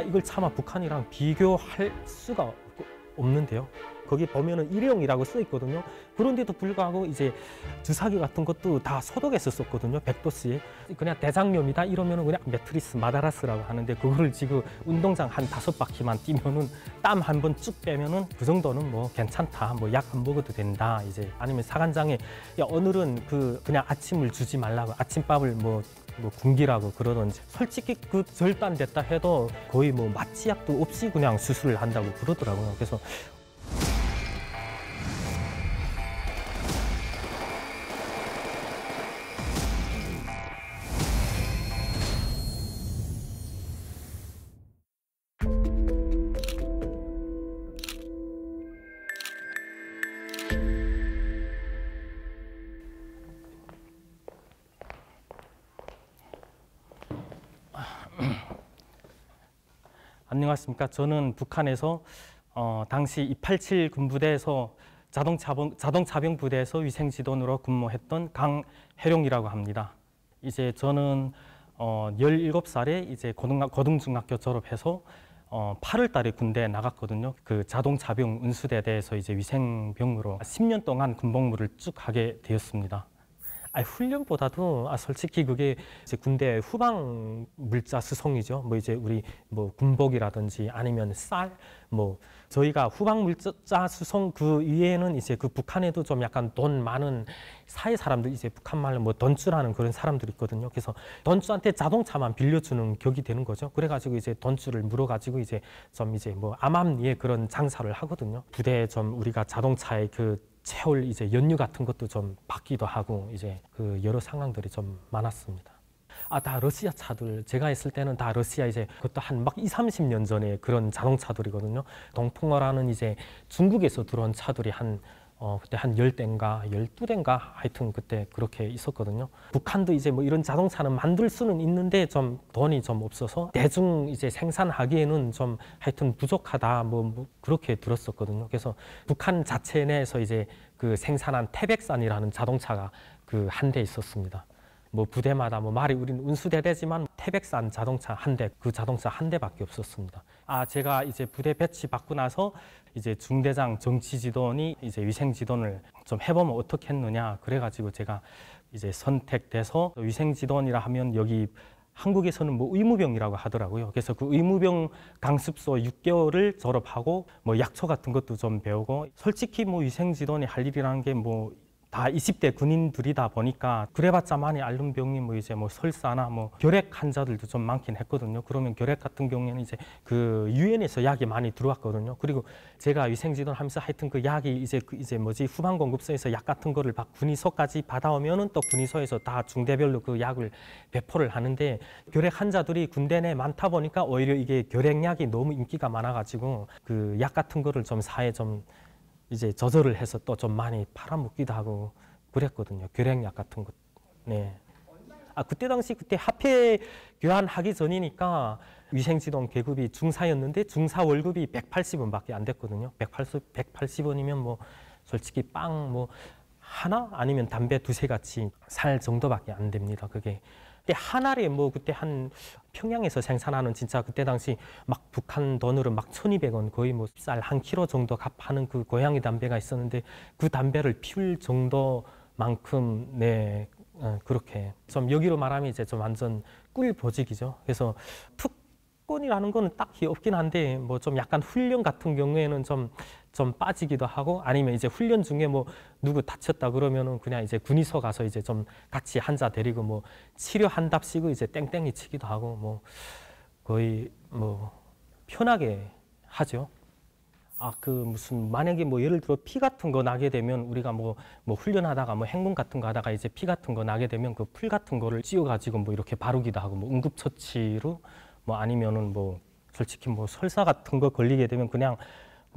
이걸 차마 북한이랑 비교할 수가 없는데요. 거기 보면은 일회용이라고 써 있거든요. 그런데도 불구하고 이제 주사기 같은 것도 다 소독해서 썼거든요. 100도씨에. 그냥 대장염이다 이러면은 그냥 매트리스 마다라스라고 하는데, 그거를 지금 운동장 한 5바퀴만 뛰면은 땀 한 번 쭉 빼면은 그 정도는 뭐 괜찮다. 뭐 약 안 먹어도 된다. 이제 아니면 사관장에 야, 오늘은 그냥 아침을 주지 말라고, 아침밥을 뭐 굶기라고 그러던지. 솔직히 그 절단됐다 해도 거의 뭐 마취약도 없이 그냥 수술을 한다고 그러더라고요. 그래서 안녕하십니까. 저는 북한에서 당시 287 군부대에서 자동차병 부대에서 위생지도원으로 근무했던 강혜룡이라고 합니다. 이제 저는 17살에 이제 고등중학교 졸업해서 8월 달에 군대에 나갔거든요. 그 자동차병 운수대대에서 이제 위생병으로 10년 동안 군복무를 쭉 하게 되었습니다. 훈련보다도 솔직히 그게 이제 군대 후방 물자 수송이죠. 뭐 이제 우리 뭐 군복이라든지 아니면 쌀, 뭐 저희가 후방 물자 수송 그 위에는 이제 그 북한에도 좀 약간 돈 많은 사회 사람들, 이제 북한 말로 뭐 던주라는 그런 사람들이 있거든요. 그래서 던주한테 자동차만 빌려주는 격이 되는 거죠. 그래가지고 이제 던주를 물어가지고 이제 좀 이제 뭐 암암리에 그런 장사를 하거든요. 부대에 좀 우리가 자동차에 그 채울 이제 연료 같은 것도 좀 받기도 하고, 이제 그 여러 상황들이 좀 많았습니다. 다 러시아 차들, 제가 있을 때는 다 러시아, 이제 그것도 한 막 20-30년 전에 그런 자동차들이거든요. 동풍어라는 이제 중국에서 들어온 차들이 그때 한 10대인가 12대인가 하여튼 그때 그렇게 있었거든요. 북한도 이제 뭐 이런 자동차는 만들 수는 있는데 좀 돈이 좀 없어서 대중 이제 생산하기에는 좀 하여튼 부족하다 뭐 그렇게 들었었거든요. 그래서 북한 자체 내에서 이제 그 생산한 태백산이라는 자동차가 그 한 대 있었습니다. 뭐 부대마다 뭐 말이 우리는 운수대대지만 태백산 자동차 한 대, 그 자동차 한 대밖에 없었습니다. 제가 이제 부대 배치 받고 나서 이제 중대장 정치지도원이 이제 위생지도원을 좀 해보면 어떻게 했느냐, 그래가지고 제가 이제 선택돼서, 위생지도원이라 하면 여기 한국에서는 뭐 의무병이라고 하더라고요. 그래서 그 의무병 강습소 6개월을 졸업하고 뭐 약초 같은 것도 좀 배우고, 솔직히 뭐 위생지도원이 할 일이라는 게 뭐 다 20대 군인들이다 보니까 그래봤자 많이 앓는 병이 뭐 이제 뭐 설사나 뭐 결핵 환자들도 좀 많긴 했거든요. 그러면 결핵 같은 경우에는 이제 그 유엔에서 약이 많이 들어왔거든요. 그리고 제가 위생지도를 하면서 하여튼 그 약이 이제 뭐지 후방 공급소에서 약 같은 거를 군의소까지 받아오면은 또 군의소에서 다 중대별로 그 약을 배포를 하는데, 결핵 환자들이 군대 내에 많다 보니까 오히려 이게 결핵약이 너무 인기가 많아가지고 그 약 같은 거를 좀 사회 좀 이제 조절을 해서 또 좀 많이 팔아먹기도 하고 그랬거든요. 결핵약 같은 것. 네. 그때 당시 그때 합해 교환하기 전이니까 위생지도원 계급이 중사였는데 중사 월급이 180원밖에 안 됐거든요. 180원이면 뭐 솔직히 빵 뭐 하나 아니면 담배 두세 같이 살 정도밖에 안 됩니다. 그게. 근데 한 알에 뭐 그때 한 평양에서 생산하는 진짜 그때 당시 막 북한 돈으로 막 1,200원, 거의 뭐 쌀 한 킬로 정도 값하는 그 고양이 담배가 있었는데, 그 담배를 피울 정도만큼 네 그렇게 좀 여기로 말하면 이제 좀 완전 꿀보직이죠. 그래서 특권이라는 거는 딱히 없긴 한데 뭐 좀 약간 훈련 같은 경우에는 좀 빠지기도 하고, 아니면 이제 훈련 중에 뭐 누구 다쳤다 그러면은 그냥 이제 군의소 가서 이제 좀 같이 환자 데리고 뭐 치료한답시고 이제 땡땡이 치기도 하고 뭐 거의 뭐 편하게 하죠. 그 무슨 만약에 뭐 예를 들어 피 같은 거 나게 되면 우리가 뭐 훈련하다가 뭐 행군 같은 거 하다가 이제 피 같은 거 나게 되면 그 풀 같은 거를 찧어 가지고 뭐 이렇게 바르기도 하고, 뭐 응급처치로 뭐 아니면은 뭐 솔직히 뭐 설사 같은 거 걸리게 되면 그냥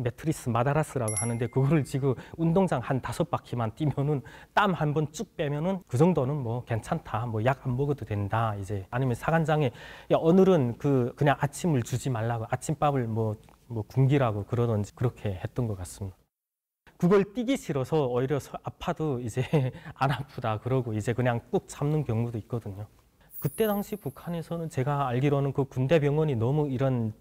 매트리스 마다라스라고 하는데, 그거를 지금 운동장 한 5바퀴만 뛰면은 땀 한 번 쭉 빼면은 그 정도는 뭐 괜찮다. 뭐 약 안 먹어도 된다. 이제 아니면 사관장에 야, 오늘은 그냥 아침을 주지 말라고, 아침밥을 뭐 굶기라고 그러던지 그렇게 했던 것 같습니다. 그걸 뛰기 싫어서 오히려 아파도 이제 안 아프다 그러고 이제 그냥 꾹 참는 경우도 있거든요. 그때 당시 북한에서는 제가 알기로는 그 군대 병원이 너무 이런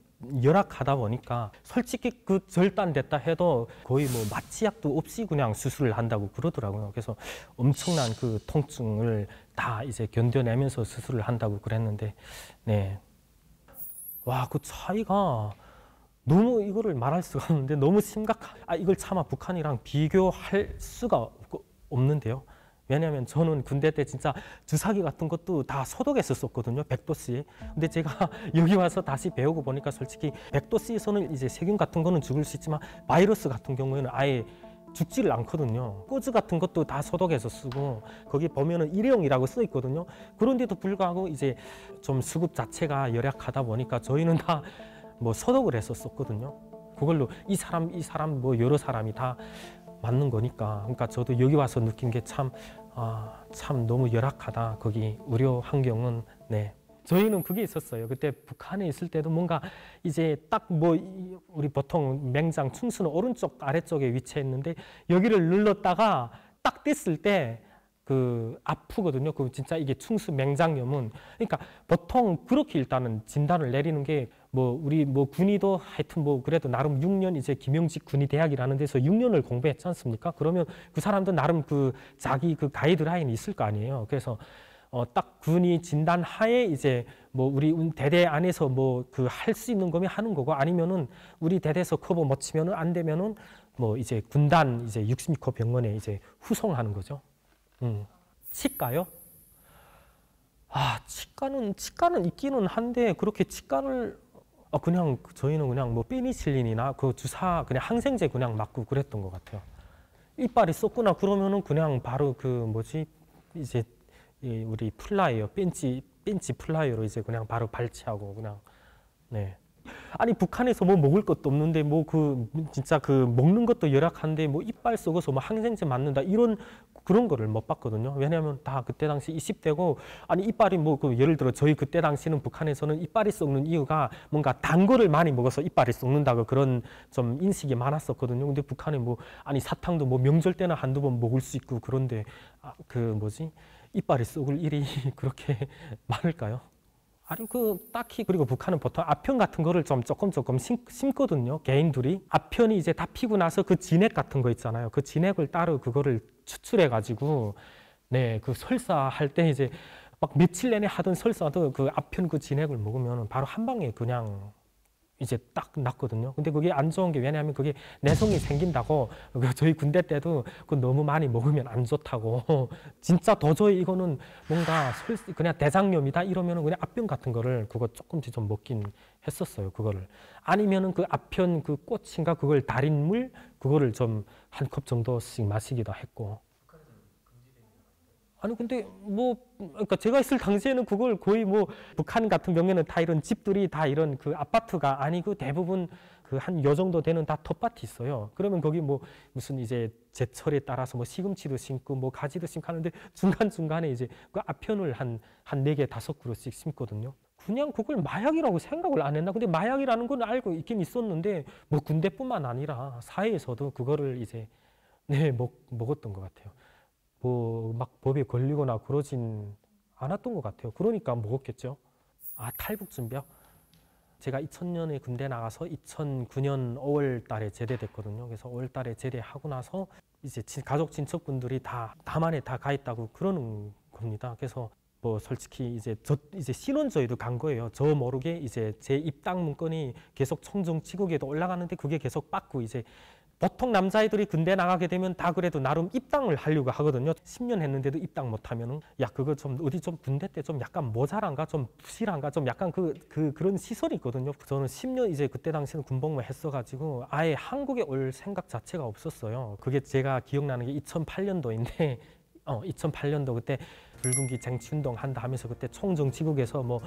열악하다 보니까 솔직히 그 절단됐다 해도 거의 뭐 마취약도 없이 그냥 수술을 한다고 그러더라고요. 그래서 엄청난 그 통증을 다 이제 견뎌내면서 수술을 한다고 그랬는데, 네. 와, 그 차이가 너무 이거를 말할 수가 없는데 너무 이걸 차마 북한이랑 비교할 수가 없는데요. 왜냐하면 저는 군대 때 진짜 주사기 같은 것도 다 소독했었거든요. 100도씨. 근데 제가 여기 와서 다시 배우고 보니까 솔직히 100도씨에서는 이제 세균 같은 거는 죽을 수 있지만 바이러스 같은 경우에는 아예 죽지를 않거든요. 꼬즈 같은 것도 다 소독해서 쓰고 거기 보면은 일회용이라고 써 있거든요. 그런데도 불구하고 이제 좀 수급 자체가 열악하다 보니까 저희는 다 뭐 소독을 했었거든요. 그걸로 이 사람 뭐 여러 사람이 다 맞는 거니까. 그러니까 저도 여기 와서 느낀 게 참 너무 열악하다. 거기 의료 환경은. 네. 저희는 그게 있었어요. 그때 북한에 있을 때도 뭔가 이제 딱 뭐 우리 보통 맹장 충수는 오른쪽 아래쪽에 위치했는데 여기를 눌렀다가 딱 뗐을 때 그 아프거든요. 그 진짜 이게 충수 맹장염은. 그러니까 보통 그렇게 일단은 진단을 내리는 게 뭐 우리 뭐 군의도 하여튼 뭐 그래도 나름 6년 이제 김영직 군의대학이라는 데서 6년을 공부했지 않습니까? 그러면 그 사람도 나름 그 자기 그 가이드라인이 있을 거 아니에요. 그래서 딱 군의 진단 하에 이제 뭐 우리 대대 안에서 뭐 그 할 수 있는 거면 하는 거고 아니면은 우리 대대에서 커버 못 치면은 안 되면은 뭐 이제 군단 이제 60m 병원에 이제 후송하는 거죠. 치과요? 치과는 있기는 한데 그렇게 치과를 그냥 저희는 그냥 뭐 페니실린이나 그 주사 그냥 항생제 그냥 맞고 그랬던 것 같아요. 이빨이 썩구나 그러면은 그냥 바로 그 뭐지 이제 우리 플라이어 벤치 플라이어로 이제 그냥 바로 발치하고 그냥. 네. 아니 북한에서 뭐 먹을 것도 없는데 뭐 그 진짜 그 먹는 것도 열악한데 뭐 이빨 썩어서 뭐 항생제 맞는다 이런 그런 거를 못 봤거든요. 왜냐하면 다 그때 당시 20대고 아니 이빨이 뭐 그 예를 들어 저희 그때 당시는 북한에서는 이빨이 썩는 이유가 뭔가 단 거를 많이 먹어서 이빨이 썩는다고 그런 좀 인식이 많았었거든요. 근데 북한에 뭐 아니 사탕도 뭐 명절 때나 한두 번 먹을 수 있고 그런데 그 뭐지 이빨이 썩을 일이 그렇게 많을까요? 아니 딱히 그리고 북한은 보통 아편 같은 거를 좀 조금 심거든요. 개인들이 아편이 이제 다 피고 나서 그 진액 같은 거 있잖아요. 그 진액을 따로 그거를 추출해 가지고 네 그 설사할 때 이제 막 며칠 내내 하던 설사도 그 아편 그 진액을 먹으면 바로 한 방에 그냥 이제 딱 낫거든요. 근데 그게 안 좋은 게 왜냐하면 그게 내성이 생긴다고 저희 군대 때도 그 너무 많이 먹으면 안 좋다고 진짜 도저히 이거는 뭔가 그냥 대장염이다 이러면은 그냥 앞병 같은 거를 그거 조금씩 좀 먹긴 했었어요. 그거를 아니면은 그 앞편 그 꽃인가 그걸 달인 물 그거를 좀 한 컵 정도씩 마시기도 했고. 아니 근데 뭐 그러니까 제가 있을 당시에는 그걸 거의 뭐 북한 같은 경우에는 다 이런 집들이 다 이런 그 아파트가 아니고 대부분 그 한 요 정도 되는 다 텃밭이 있어요. 그러면 거기 뭐 무슨 이제 제철에 따라서 뭐 시금치도 심고 뭐 가지도 심고 하는데 중간중간에 이제 그 아편을 한 4개 5그루씩 심거든요. 그냥 그걸 마약이라고 생각을 안 했나? 근데 마약이라는 건 알고 있긴 있었는데 뭐 군대뿐만 아니라 사회에서도 그거를 이제 네 먹었던 것 같아요. 뭐 막 법에 걸리거나 그러진 않았던 것 같아요. 그러니까 먹었겠죠. 탈북준비요? 제가 2000년에 군대 나가서 2009년 5월 달에 제대됐거든요. 그래서 5월 달에 제대하고 나서 이제 가족 친척분들이 다 남한에 다 가 있다고 그러는 겁니다. 그래서 뭐 솔직히 이제 신원조회도 간 거예요. 저 모르게 이제 제 입당 문건이 계속 청정지국에도 올라가는데 그게 계속 받고 이제 보통 남자애들이 군대 나가게 되면 다 그래도 나름 입당을 하려고 하거든요. 10년 했는데도 입당 못하면은 야 그거 좀 어디 좀 군대 때 좀 약간 모자란가 좀 부실한가 좀 약간 그런 시설이 있거든요. 저는 10년 이제 그때 당시에는 군복무 했어가지고 아예 한국에 올 생각 자체가 없었어요. 그게 제가 기억나는 게 2008년도인데 2008년도 그때 붉은기 쟁취운동 한다 하면서 그때 총정지국에서 뭐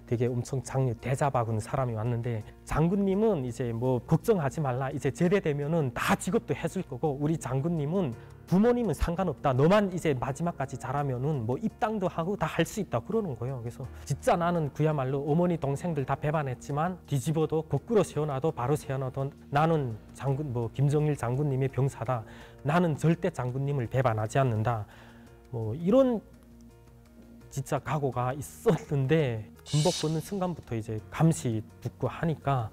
되게 엄청 대자박은 사람이 왔는데 장군님은 이제 뭐 걱정하지 말라 이제 제대되면은 다 직업도 해줄 거고 우리 장군님은 부모님은 상관없다 너만 이제 마지막까지 잘하면은 뭐 입당도 하고 다 할 수 있다 그러는 거예요. 그래서 진짜 나는 그야말로 어머니 동생들 다 배반했지만 뒤집어도 거꾸로 세워놔도 바로 세워놔도 나는 장군 뭐 김정일 장군님의 병사다 나는 절대 장군님을 배반하지 않는다 뭐 이런 진짜 각오가 있었는데 군복 벗는 순간부터 이제 감시 붙고 하니까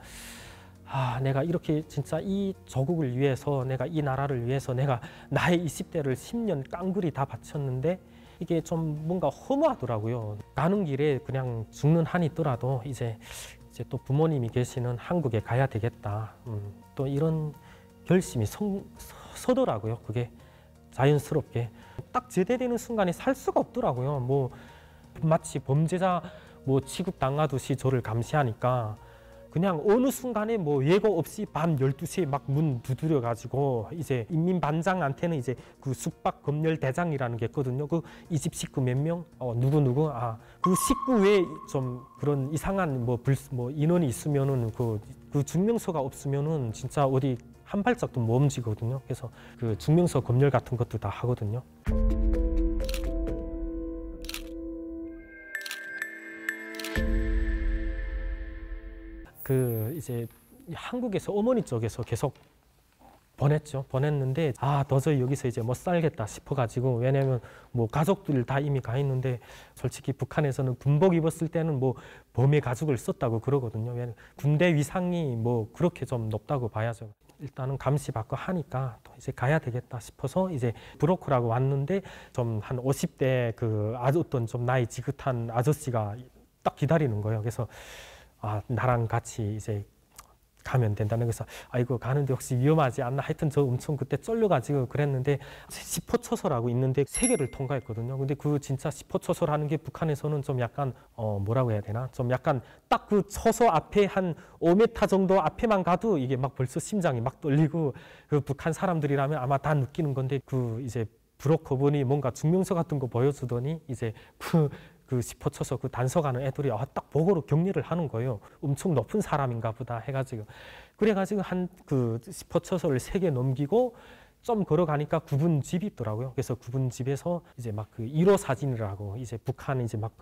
내가 이렇게 진짜 이 조국을 위해서 내가 이 나라를 위해서 내가 나의 20대를 10년 깡그리 다 바쳤는데 이게 좀 뭔가 허무하더라고요. 가는 길에 그냥 죽는 한이 있더라도 이제 또 부모님이 계시는 한국에 가야 되겠다. 또 이런 결심이 서더라고요. 그게 자연스럽게 딱 제대되는 순간에 살 수가 없더라고요. 뭐 마치 범죄자 뭐 취급당하듯이 저를 감시하니까 그냥 어느 순간에 뭐 예고 없이 밤 12시에 막 문 두드려 가지고 이제 인민반장한테는 이제 그 숙박 검열 대장이라는 게 있거든요. 그 이 집 식구 몇 명, 누구 그 식구 외에 좀 그런 이상한 뭐 인원이 있으면은 그 증명서가 없으면은 진짜 어디 한 발짝도 못 움직이거든요. 그래서 그 증명서 검열 같은 것도 다 하거든요. 이제 한국에서 어머니 쪽에서 계속 보냈는데 도저히 여기서 이제 못 살겠다 싶어가지고, 왜냐면 뭐 가족들 다 이미 가 있는데 솔직히 북한에서는 군복 입었을 때는 뭐 범의 가죽을 썼다고 그러거든요. 왜냐면 군대 위상이 뭐 그렇게 좀 높다고 봐야죠. 일단은 감시받고 하니까 또 이제 가야 되겠다 싶어서 이제 브로커라고 왔는데 좀 한 50대 그 어떤 좀 나이 지긋한 아저씨가 딱 기다리는 거예요. 그래서 나랑 같이 이제 가면 된다는 거서 이거 가는데 혹시 위험하지 않나? 하여튼 저 엄청 그때 쫄려가지고 그랬는데 10호 초소라고 있는데 3개를 통과했거든요. 근데 그 진짜 10호 초소라는 게 북한에서는 좀 약간 뭐라고 해야 되나? 좀 약간 딱 그 초소 앞에 한 5m 정도 앞에만 가도 이게 막 벌써 심장이 막 떨리고, 그 북한 사람들이라면 아마 다 느끼는 건데, 그 이제 브로커분이 뭔가 증명서 같은 거 보여주더니 이제 그 10호 쳐서 그 단서가는 애들이 딱 보고로 격리를 하는 거예요. 엄청 높은 사람인가 보다 해가지고. 그래가지고 그 10호 쳐서를 3개 넘기고 좀 걸어가니까 구분 집이 있더라고요. 그래서 구분 집에서 이제 막 그 1호 사진이라고, 이제 북한 이제 막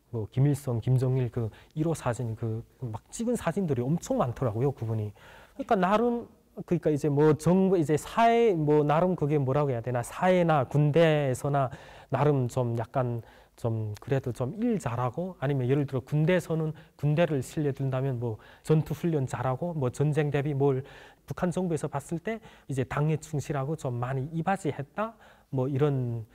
뭐 김일성, 김정일 그 1호 사진 그 막 찍은 사진들이 엄청 많더라고요. 구분이. 그러니까 이제 뭐 정부 이제 사회 뭐 나름 그게 뭐라고 해야 되나, 사회나 군대에서나 나름 좀 약간 좀 그래도 좀 일 잘하고, 아니면 예를 들어 군대에서는 군대를 실려든다면 뭐 전투 훈련 잘하고 뭐 전쟁 대비 뭘 북한 정부에서 봤을 때 이제 당에 충실하고 좀 많이 이바지했다 뭐 이런,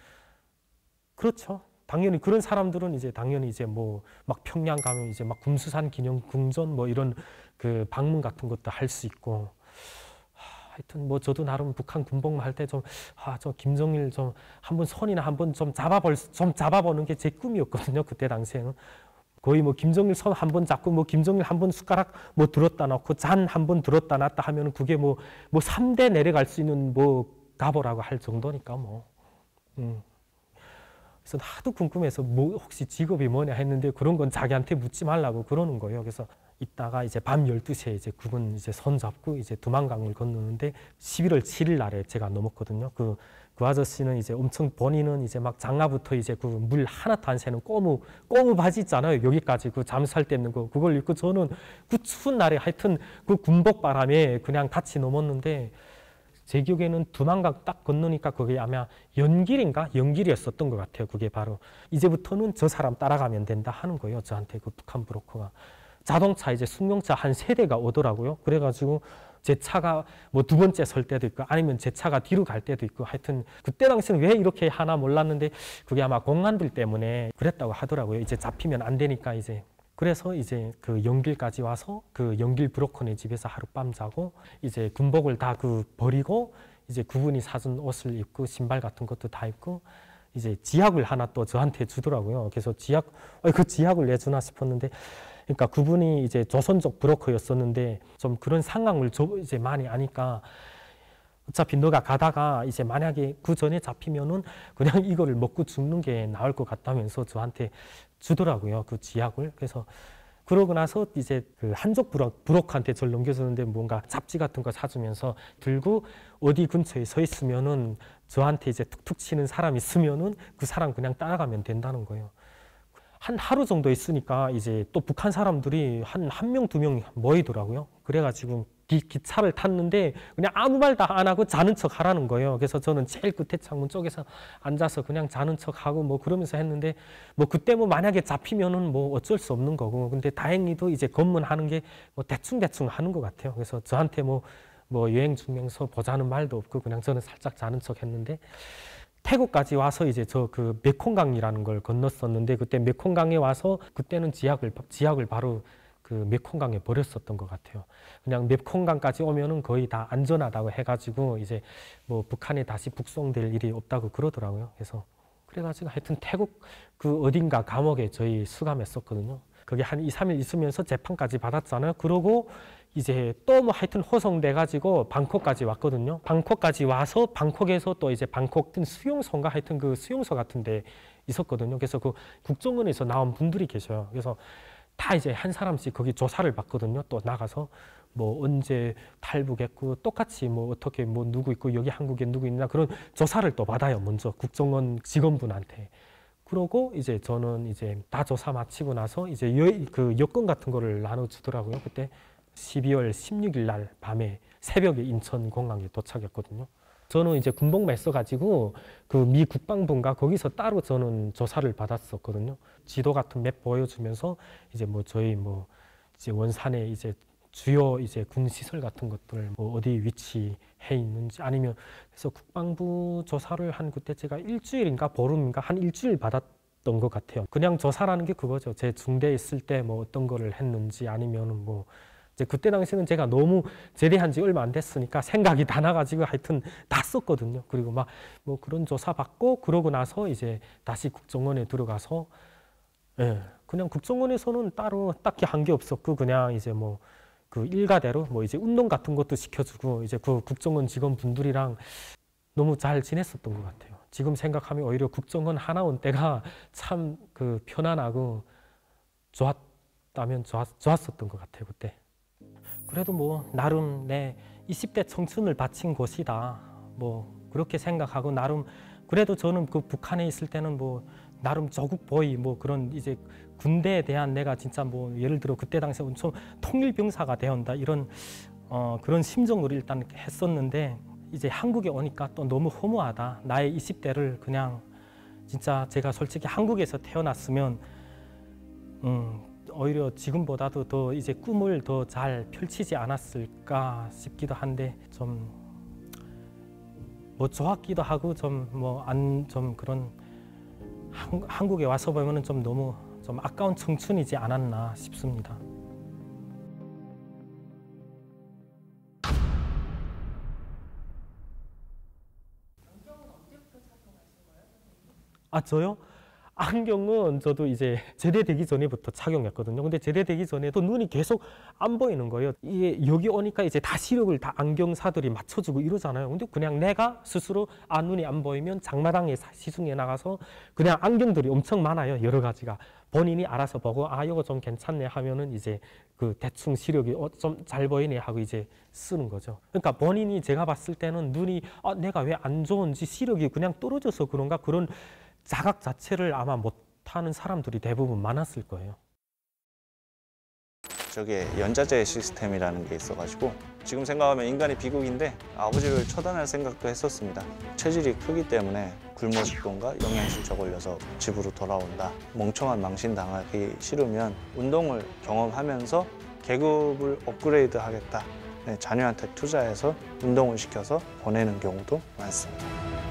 그렇죠. 당연히 그런 사람들은 이제 당연히 이제 뭐 막 평양 가면 이제 막 금수산 기념 궁전 뭐 이런 그 방문 같은 것도 할 수 있고. 하여튼 뭐 저도 나름 북한 군복무 할 때 좀 저 김정일 좀 한번 손이나 한번 좀 잡아보는 게 제 꿈이었거든요. 그때 당시에는 거의 뭐 김정일 손 한번 잡고 뭐 김정일 한번 숟가락 뭐 들었다 놓고 잔 한번 들었다 놨다 하면은 그게 뭐 3대 내려갈 수 있는 뭐 가보라고 할 정도니까 뭐. 그래서 하도 궁금해서 뭐 혹시 직업이 뭐냐 했는데 그런 건 자기한테 묻지 말라고 그러는 거예요. 그래서 이따가 이제 밤 12시에 이제 그분 이제 손 잡고 이제 두만강을 건너는데 11월 7일 날에 제가 넘었거든요. 그 아저씨는 이제 엄청, 본인은 이제 막 장화부터 이제 그 물 하나도 안 새는 꼬무 바지 있잖아요. 여기까지 그 잠살 때 입는 거, 그걸 입고 저는 그 추운 날에 하여튼 그 군복 바람에 그냥 같이 넘었는데, 제 기억에는 두만강 딱 건너니까 그게 아마 연길이었었던 것 같아요. 그게 바로 이제부터는 저 사람 따라가면 된다 하는 거예요. 저한테 그 북한 브로커가. 자동차 이제 승용차 한 3대가 오더라고요. 그래가지고 제 차가 뭐 2번째 설 때도 있고, 아니면 제 차가 뒤로 갈 때도 있고, 하여튼 그때 당시는 왜 이렇게 하나 몰랐는데 그게 아마 공안들 때문에 그랬다고 하더라고요. 이제 잡히면 안 되니까 이제. 그래서 이제 그 연길까지 와서 그 연길 브로커네 집에서 하룻밤 자고, 이제 군복을 다 버리고 이제 그분이 사준 옷을 입고 신발 같은 것도 다 입고 이제 지약을 하나 또 저한테 주더라고요. 그래서 그 지약을 내주나 싶었는데, 그러니까 그분이 이제 조선족 브로커였었는데 좀 그런 상황을 이제 많이 아니까, 어차피 너가 가다가 이제 만약에 그 전에 잡히면은 그냥 이거를 먹고 죽는 게 나을 것 같다면서 저한테 주더라고요. 그 지약을. 그래서 그러고 나서 이제 그 한족 브로커한테 저를 넘겨주는데 뭔가 잡지 같은 거 사주면서 들고 어디 근처에 서 있으면은 저한테 이제 툭툭 치는 사람 있으면은 그 사람 그냥 따라가면 된다는 거예요. 한 하루 정도 있으니까 이제 또 북한 사람들이 한 명, 2명 모이더라고요. 그래가지고 기차를 탔는데 그냥 아무 말도 안 하고 자는 척 하라는 거예요. 그래서 저는 제일 끝에 창문 쪽에서 앉아서 그냥 자는 척 하고 뭐 그러면서 했는데 뭐 그때 뭐 만약에 잡히면은 뭐 어쩔 수 없는 거고, 근데 다행히도 이제 검문하는 게 뭐 대충 하는 것 같아요. 그래서 저한테 뭐 여행 증명서 보자는 말도 없고 그냥 저는 살짝 자는 척 했는데, 태국까지 와서 이제 저 그 메콩강이라는 걸 건넜었는데, 그때 메콩강에 와서 그때는 지약을 바로 그 메콩강에 버렸었던 것 같아요. 그냥 메콩강까지 오면은 거의 다 안전하다고 해가지고 이제 뭐 북한에 다시 북송될 일이 없다고 그러더라고요. 그래가지고 하여튼 태국 그 어딘가 감옥에 저희 수감했었거든요. 거기 한 2, 3일 있으면서 재판까지 받았잖아요. 그러고 이제 또 뭐 하여튼 호송돼가지고 방콕까지 왔거든요. 방콕까지 와서 방콕에서 또 이제 방콕 수용소인가 하여튼 그 수용소 같은 데 있었거든요. 그래서 그 국정원에서 나온 분들이 계셔요. 그래서 다 이제 한 사람씩 거기 조사를 받거든요. 또 나가서 뭐 언제 탈북했고 똑같이 뭐 어떻게 뭐 누구 있고 여기 한국에 누구 있나 그런 조사를 또 받아요. 먼저 국정원 직원분한테. 그러고 이제 저는 이제 다 조사 마치고 나서 이제 그 여권 같은 거를 나눠주더라고요. 그때 12월 16일 날 밤에 새벽에 인천 공항에 도착했거든요. 저는 이제 군복무 했어가지고 그 미 국방부인가 거기서 따로 저는 조사를 받았었거든요. 지도 같은 맵 보여주면서 이제 뭐 저희 뭐 이제 원산에 이제 주요 이제 군 시설 같은 것들 뭐 어디 위치해 있는지, 아니면 그래서 국방부 조사를 한 그때 제가 일주일인가 보름인가 한 일주일 받았던 것 같아요. 그냥 조사라는 게 그거죠. 제 중대에 있을 때 뭐 어떤 거를 했는지, 아니면은 뭐 이제 그때 당시는 제가 너무 제대한 지 얼마 안 됐으니까 생각이 다 나가지고 하여튼 다 썼거든요. 그리고 막 뭐 그런 조사 받고 그러고 나서 이제 다시 국정원에 들어가서, 예, 그냥 국정원에서는 따로 딱히 한 게 없었고 그냥 이제 뭐 그 일가대로 뭐 이제 운동 같은 것도 시켜주고 이제 그 국정원 직원분들이랑 너무 잘 지냈었던 것 같아요. 지금 생각하면 오히려 국정원 하나 온 때가 참 그 편안하고 좋았었던 것 같아요, 그때. 그래도 뭐 나름 내 20대 청춘을 바친 곳이다, 뭐 그렇게 생각하고, 나름 그래도 저는 그 북한에 있을 때는 뭐 나름 조국 보위 뭐 그런 이제 군대에 대한 내가 진짜 뭐 예를 들어 그때 당시에 엄청 통일병사가 되었다 이런 그런 심정으로 일단 했었는데, 이제 한국에 오니까 또 너무 허무하다. 나의 20대를 그냥 진짜 제가 솔직히 한국에서 태어났으면 오히려 지금보다도 더 이제 꿈을 더 잘 펼치지 않았을까 싶기도 한데, 좀 뭐 좋았기도 하고 좀 그런 한국에 와서 보면은 좀 너무 좀 아까운 청춘이지 않았나 싶습니다. 안경은 언제부터 착용하신 거예요, 선생님? 아, 저요? 안경은 저도 이제 제대되기 전에부터 착용했거든요. 근데 제대되기 전에도 눈이 계속 안 보이는 거예요. 이게 여기 오니까 이제 다 시력을 다 안경사들이 맞춰주고 이러잖아요. 근데 그냥 내가 스스로 눈이 안 보이면 장마당에 시중에 나가서 그냥 안경들이 엄청 많아요. 여러 가지가. 본인이 알아서 보고 이거 좀 괜찮네 하면은 이제 그 대충 시력이 좀 잘 보이네 하고 이제 쓰는 거죠. 그러니까 본인이 제가 봤을 때는 눈이 내가 왜 안 좋은지, 시력이 그냥 떨어져서 그런가, 그런 자각 자체를 아마 못하는 사람들이 대부분 많았을 거예요. 저게 연자제 시스템이라는 게 있어가지고 지금 생각하면 인간이 비극인데 아버지를 처단할 생각도 했었습니다. 체질이 크기 때문에 굶어 죽던가 영양실조 걸려서 집으로 돌아온다. 멍청한 망신 당하기 싫으면 운동을 경험하면서 계급을 업그레이드 하겠다. 자녀한테 투자해서 운동을 시켜서 보내는 경우도 많습니다.